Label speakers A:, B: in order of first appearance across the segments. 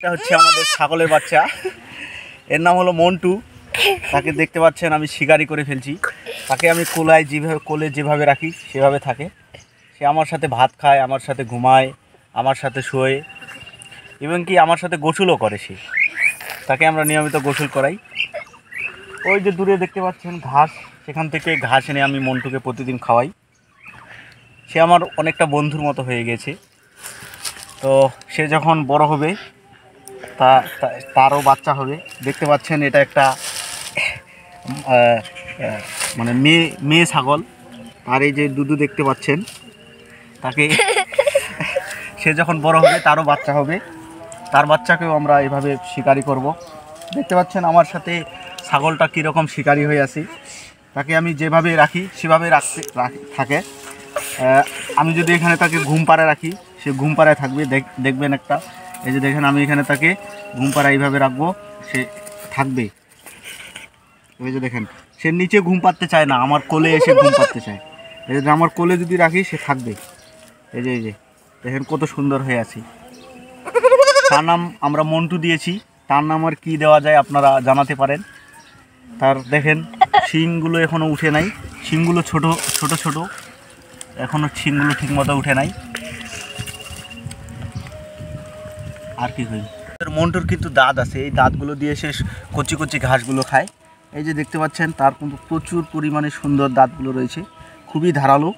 A: এটা হচ্ছে আমাদের ছাগলের বাচ্চা, এর নাম হলো মন্টু। তাকে দেখতে পাচ্ছেন আমি শিকারি করে ফেলছি। তাকে আমি কোলে যেভাবে রাখি সেভাবে থাকে। সে আমার সাথে ভাত খায়, আমার সাথে ঘুমায়, আমার সাথে শোয়, এবং কি আমার সাথে গোসলও করে। তাকে আমরা নিয়মিত গোসল করাই। ওই যে দূরে দেখতে পাচ্ছেন ঘাস, সেখান থেকে ঘাস এনে আমি মন্টুকে প্রতিদিন খাওয়াই। সে আমার অনেকটা বন্ধুর মতো হয়ে গেছে। তো সে যখন বড় হবে তারও বাচ্চা হবে। দেখতে পাচ্ছেন এটা একটা মানে মেয়ে ছাগল। আর এই যে দুধু দেখতে পাচ্ছেন, তাকে সে যখন বড় হবে তারও বাচ্চা হবে। তার বাচ্চাকেও আমরা এভাবে শিকারি করব। দেখতে পাচ্ছেন আমার সাথে ছাগলটা কীরকম শিকারি হয়ে আছে। তাকে আমি যেভাবে রাখি সেভাবে থাকে। আমি যদি এখানে তাকে ঘুম পাড়ায় রাখি, সে ঘুম পাড়ায় থাকবে। দেখবেন একটা, এই যে দেখেন আমি এখানে তাকে ঘুম পাড়ায় এইভাবে রাখবো, সে থাকবে। এই যে দেখেন সে নিচে ঘুম পাড়তে চায় না, আমার কোলে এসে ঘুম পাড়তে চায়। এই যে আমার কোলে যদি রাখি সে থাকবে। এই যে দেখেন কত সুন্দর হয়ে আছে। তার নাম আমরা মন্টু দিয়েছি। তার নাম আর কী দেওয়া যায় আপনারা জানাতে পারেন। তার দেখেন শিংগুলো এখনও উঠে নাই, শিংগুলো ছোট ছোট এখনও শিংগুলো ঠিকমতো উঠে নাই। আর কি হই, মন্টুর কিন্তু দাঁত আছে, এই দাঁতগুলো দিয়ে সে কচি কচি ঘাসগুলো খায়। এই যে দেখতে পাচ্ছেন তার কিন্তু প্রচুর পরিমাণে সুন্দর দাঁতগুলো রয়েছে, খুবই ধারালো।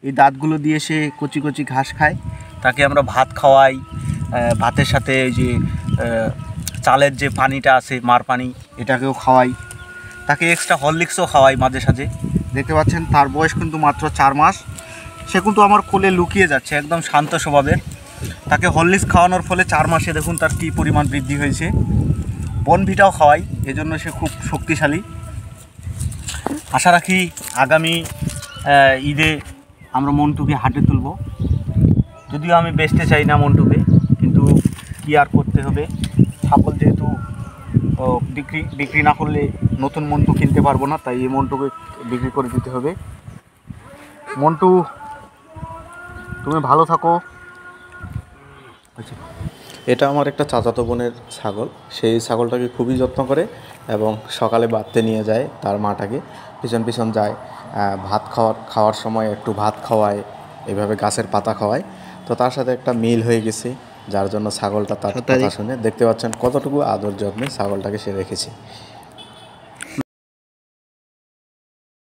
A: এই দাঁতগুলো দিয়ে সে কচি কচি ঘাস খায়। তাকে আমরা ভাত খাওয়াই, ভাতের সাথে এই যে চালের যে পানিটা আছে, মার পানি, এটাকেও খাওয়াই। তাকে এক্সট্রা হরলিক্সও খাওয়াই মাঝে সাঝে। দেখতে পাচ্ছেন তার বয়স কিন্তু মাত্র 4 মাস। সে কিন্তু আমার কোলে লুকিয়ে যাচ্ছে, একদম শান্ত স্বভাবের। তাকে হরলিক্স খাওয়ানোর ফলে 4 মাসে দেখুন তার কী পরিমাণ বৃদ্ধি হয়েছে। বনভিটাও খাওয়াই, এজন্য সে খুব শক্তিশালী। আশা রাখি আগামী ঈদে আমরা মন্টুকে হাটে তুলব। যদিও আমি বেচতে চাই না মন্টুকে, কিন্তু কী আর করতে হবে। ছাগল যেহেতু বিক্রি না করলে নতুন মন্টু কিনতে পারবো না, তাই এই মন্টুকে বিক্রি করে দিতে হবে। মন্টু তুমি ভালো থাকো।
B: এটা আমার একটা চাচাতো বোনের ছাগল। সেই ছাগলটাকে খুবই যত্ন করে এবং সকালে বাঁধতে নিয়ে যায় তার মাটাকে, পিছন পিছন যায়। ভাত খাওয়ার সময় একটু ভাত খাওয়ায়, এইভাবে গাছের পাতা খাওয়ায়। তো তার সাথে একটা মিল হয়ে গেছে, যার জন্য ছাগলটা তার কথা শুনে। দেখতে পাচ্ছেন কতটুকু আদর যত্নে ছাগলটাকে সে রেখেছে।